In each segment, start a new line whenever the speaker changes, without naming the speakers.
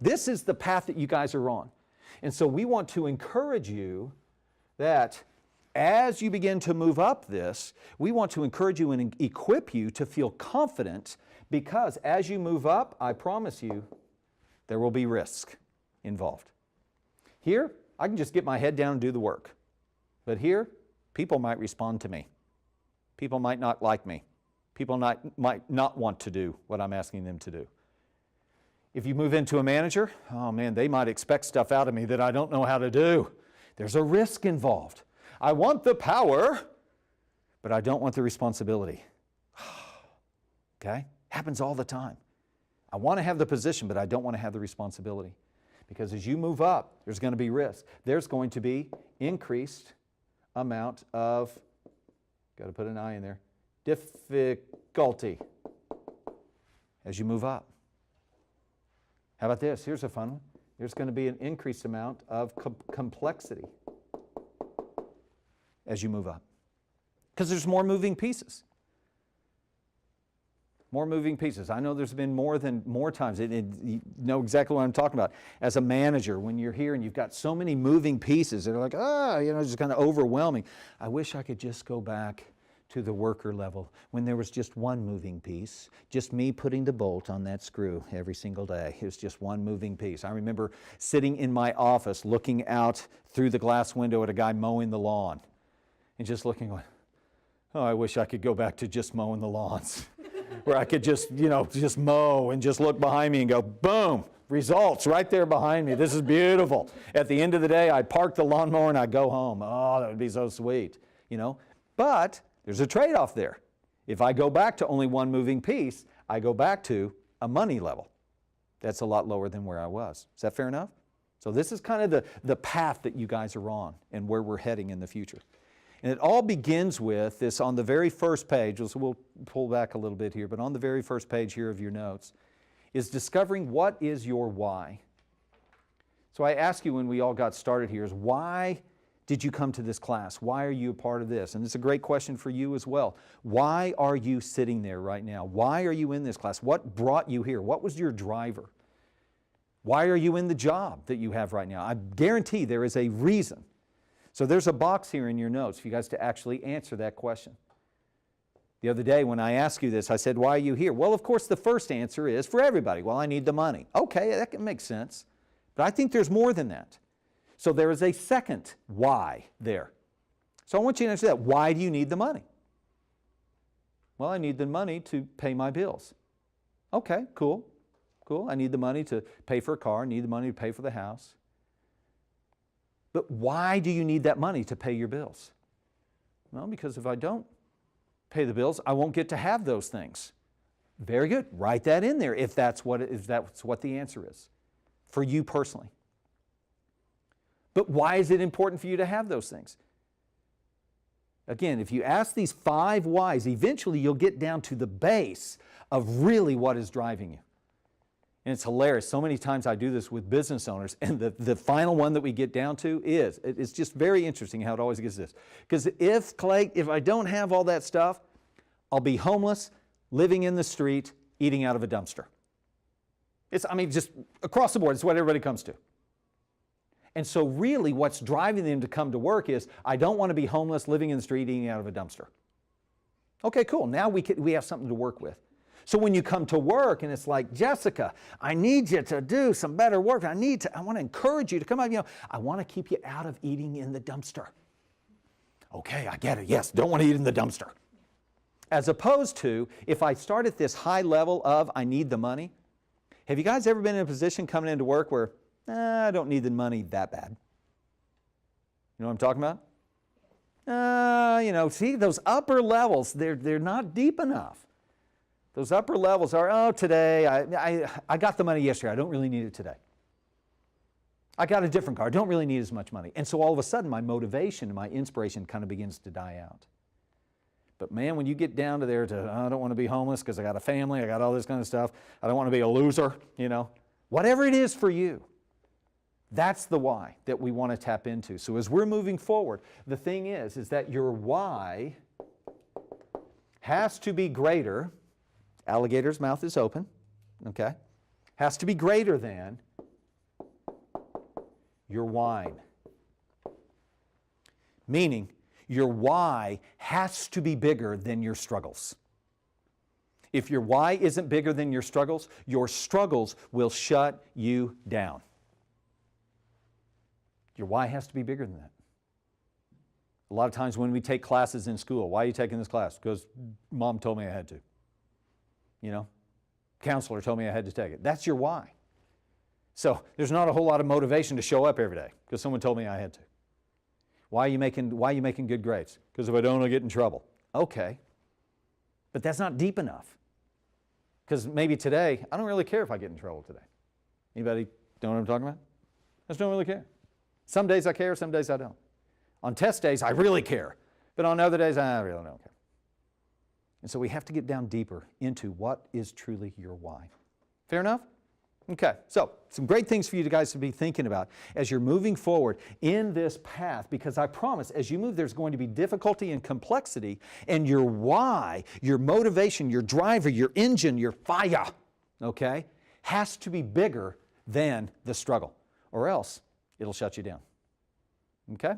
This is the path that you guys are on. And so we want to encourage you that as you begin to move up this, we want to encourage you and equip you to feel confident, because as you move up, I promise you, there will be risk involved. Here, I can just get my head down and do the work. But here, people might respond to me. People might not like me. People might not want to do what I'm asking them to do. If you move into a manager, oh man, they might expect stuff out of me that I don't know how to do. There's a risk involved. I want the power, but I don't want the responsibility. Okay? Happens all the time. I want to have the position, but I don't want to have the responsibility. Because as you move up, there's going to be risk. There's going to be increased amount of, got to put an I in there, difficulty as you move up. How about this? Here's a fun one. There's going to be an increased amount of complexity as you move up. Because there's more moving pieces. More moving pieces. I know there's been more times. You know exactly what I'm talking about. As a manager, when you're here and you've got so many moving pieces, they're like, just kind of overwhelming. I wish I could just go back to the worker level when there was just one moving piece, just me putting the bolt on that screw every single day. It was just one moving piece. I remember sitting in my office looking out through the glass window at a guy mowing the lawn and just looking like, oh, I wish I could go back to just mowing the lawns where I could just mow and just look behind me and go, boom, results right there behind me. This is beautiful. At the end of the day, I'd park the lawnmower and I'd go home. Oh, that would be so sweet, But there's a trade-off there. If I go back to only one moving piece, I go back to a money level. That's a lot lower than where I was. Is that fair enough? So this is kind of the path that you guys are on and where we're heading in the future. And it all begins with this on the very first page, so we'll pull back a little bit here, but on the very first page here of your notes, is discovering what is your why. So I asked you when we all got started here is why did you come to this class? Why are you a part of this? And it's a great question for you as well. Why are you sitting there right now? Why are you in this class? What brought you here? What was your driver? Why are you in the job that you have right now? I guarantee there is a reason. So there's a box here in your notes for you guys to actually answer that question. The other day when I asked you this, I said, why are you here? Well, of course, the first answer is for everybody. Well, I need the money. Okay, that can make sense. But I think there's more than that. So there is a second why there. So I want you to answer that. Why do you need the money? Well, I need the money to pay my bills. Okay, cool. I need the money to pay for a car. I need the money to pay for the house. But why do you need that money to pay your bills? Well, because if I don't pay the bills, I won't get to have those things. Very good. Write that in there if that's what the answer is for you personally. But why is it important for you to have those things? Again, if you ask these 5 whys, eventually you'll get down to the base of really what is driving you. And it's hilarious. So many times I do this with business owners, and the final one that we get down to is, it's just very interesting how it always gets this. Because if I don't have all that stuff, I'll be homeless, living in the street, eating out of a dumpster. Just across the board, it's what everybody comes to. And so really what's driving them to come to work is, I don't want to be homeless, living in the street, eating out of a dumpster. Okay, cool. Now we have something to work with. So when you come to work and it's like, Jessica, I need you to do some better work. I want to encourage you to come out. I want to keep you out of eating in the dumpster. Okay, I get it. Yes, don't want to eat in the dumpster. As opposed to, if I start at this high level of, I need the money. Have you guys ever been in a position coming into work where, I don't need the money that bad? You know what I'm talking about? See, those upper levels, they're not deep enough. Those upper levels are, today, I got the money yesterday. I don't really need it today. I got a different car. I don't really need as much money. And so all of a sudden, my motivation and my inspiration kind of begins to die out. But man, when you get down to there I don't want to be homeless because I got a family, I got all this kind of stuff. I don't want to be a loser, Whatever it is for you, that's the why that we want to tap into. So as we're moving forward, the thing is that your why has to be greater. Alligator's mouth is open, okay? Has to be greater than your wine. Meaning, your why has to be bigger than your struggles. If your why isn't bigger than your struggles will shut you down. Your why has to be bigger than that. A lot of times when we take classes in school, why are you taking this class? Because mom told me I had to. You know, counselor told me I had to take it. That's your why. So there's not a whole lot of motivation to show up every day because someone told me I had to. Why are you making good grades? Because if I don't, I'll get in trouble. Okay, but that's not deep enough. Because maybe today, I don't really care if I get in trouble today. Anybody know what I'm talking about? I just don't really care. Some days I care, some days I don't. On test days, I really care. But on other days, I really don't care. And so we have to get down deeper into what is truly your why. Fair enough? Okay, so some great things for you guys to be thinking about as you're moving forward in this path, because I promise as you move there's going to be difficulty and complexity, and your why, your motivation, your driver, your engine, your fire, okay, has to be bigger than the struggle, or else it'll shut you down. Okay?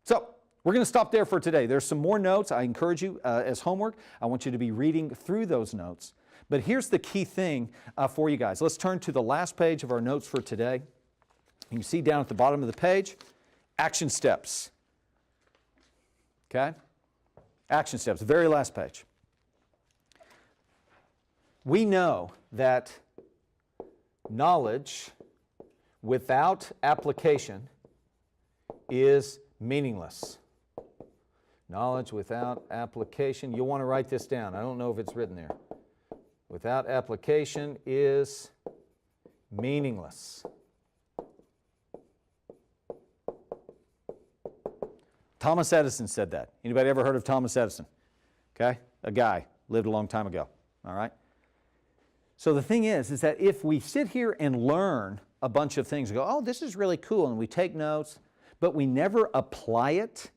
So we're going to stop there for today. There's some more notes. I encourage you as homework. I want you to be reading through those notes. But here's the key thing for you guys. Let's turn to the last page of our notes for today. You can see down at the bottom of the page, action steps. Okay? Action steps, the very last page. We know that knowledge without application is meaningless. Knowledge without application, you'll want to write this down. I don't know if it's written there. Without application is meaningless. Thomas Edison said that. Anybody ever heard of Thomas Edison? Okay? A guy, lived a long time ago. All right? So the thing is that if we sit here and learn a bunch of things and go, oh, this is really cool, and we take notes, but we never apply it,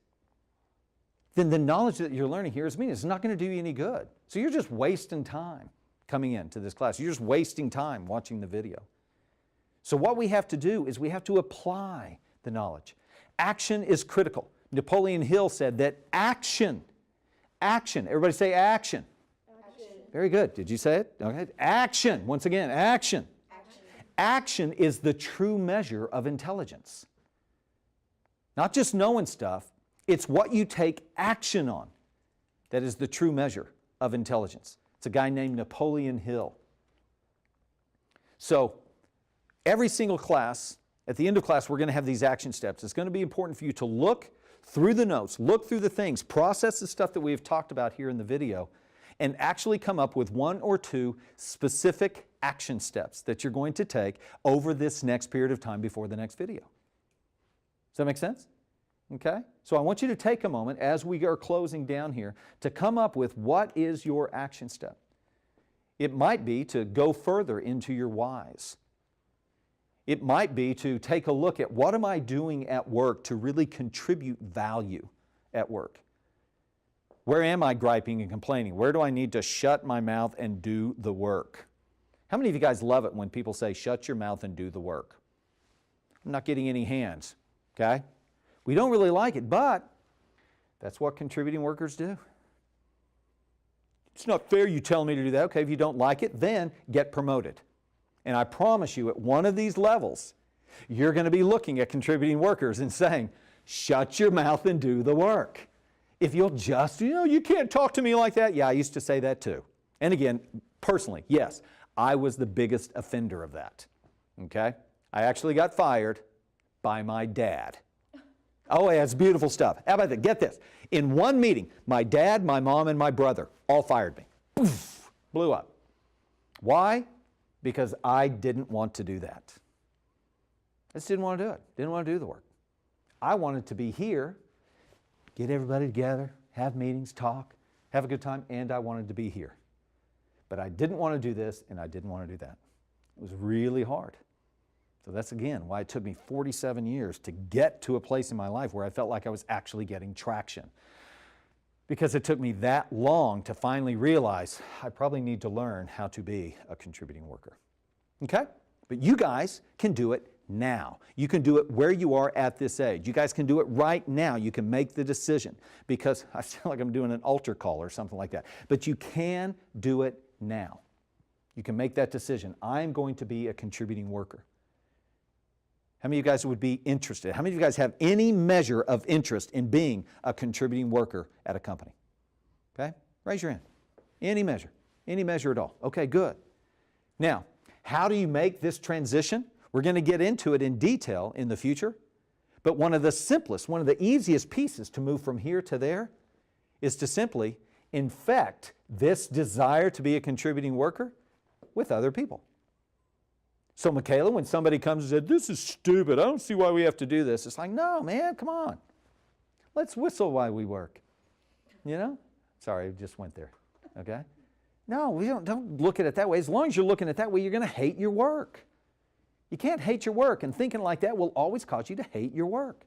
then the knowledge that you're learning here is meaningless. It's not going to do you any good. So you're just wasting time coming into this class. You're just wasting time watching the video. So what we have to do is we have to apply the knowledge. Action is critical. Napoleon Hill said that action, everybody say action. Action. Very good. Did you say it? Okay. Action. Once again, action. Action is the true measure of intelligence. Not just knowing stuff, it's what you take action on that is the true measure of intelligence. It's a guy named Napoleon Hill. So every single class, at the end of class, we're going to have these action steps. It's going to be important for you to look through the notes, look through the things, process the stuff that we have talked about here in the video, and actually come up with one or two specific action steps that you're going to take over this next period of time before the next video. Does that make sense? Okay? So I want you to take a moment as we are closing down here to come up with what is your action step. It might be to go further into your whys. It might be to take a look at what am I doing at work to really contribute value at work. Where am I griping and complaining? Where do I need to shut my mouth and do the work? How many of you guys love it when people say, shut your mouth and do the work? I'm not getting any hands, okay? We don't really like it, but that's what contributing workers do. It's not fair you tell me to do that. Okay, if you don't like it, then get promoted. And I promise you, at one of these levels, you're going to be looking at contributing workers and saying, shut your mouth and do the work. If you'll just, you can't talk to me like that. Yeah, I used to say that too. And again, personally, yes, I was the biggest offender of that. Okay? I actually got fired by my dad. Oh, yeah, it's beautiful stuff. How about that? Get this. In one meeting, my dad, my mom, and my brother all fired me. Poof, blew up. Why? Because I didn't want to do that. I just didn't want to do it. Didn't want to do the work. I wanted to be here, get everybody together, have meetings, talk, have a good time, and I wanted to be here. But I didn't want to do this, and I didn't want to do that. It was really hard. So that's, again, why it took me 47 years to get to a place in my life where I felt like I was actually getting traction. Because it took me that long to finally realize I probably need to learn how to be a contributing worker. Okay? But you guys can do it now. You can do it where you are at this age. You guys can do it right now. You can make the decision, because I feel like I'm doing an altar call or something like that. But you can do it now. You can make that decision. I'm going to be a contributing worker. How many of you guys would be interested? How many of you guys have any measure of interest in being a contributing worker at a company? Okay? Raise your hand. Any measure at all. Okay, good. Now, how do you make this transition? We're going to get into it in detail in the future, but one of the simplest, one of the easiest pieces to move from here to there is to simply infect this desire to be a contributing worker with other people. So Michaela, when somebody comes and said, this is stupid, I don't see why we have to do this, it's like, no, man, come on. Let's whistle while we work. You know? Sorry, I just went there. Okay? No, we don't look at it that way. As long as you're looking at it that way, you're going to hate your work. You can't hate your work, and thinking like that will always cause you to hate your work.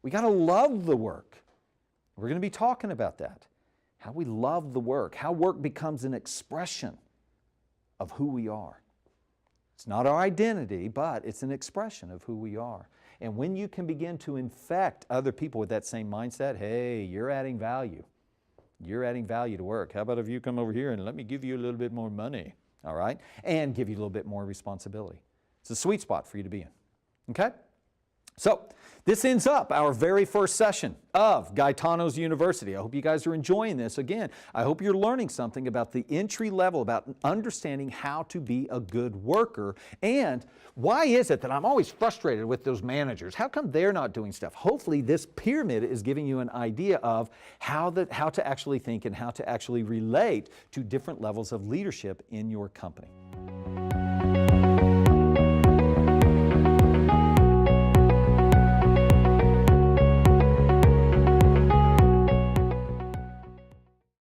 We got to love the work. We're going to be talking about that. How we love the work, how work becomes an expression of who we are. It's not our identity, but it's an expression of who we are. And when you can begin to infect other people with that same mindset, hey, you're adding value. You're adding value to work. How about if you come over here and let me give you a little bit more money, all right? And give you a little bit more responsibility. It's a sweet spot for you to be in, okay? So this ends up our very first session of Gaetano's University. I hope you guys are enjoying this. Again, I hope you're learning something about the entry level, about understanding how to be a good worker. And why is it that I'm always frustrated with those managers? How come they're not doing stuff? Hopefully this pyramid is giving you an idea of how to actually think and how to actually relate to different levels of leadership in your company.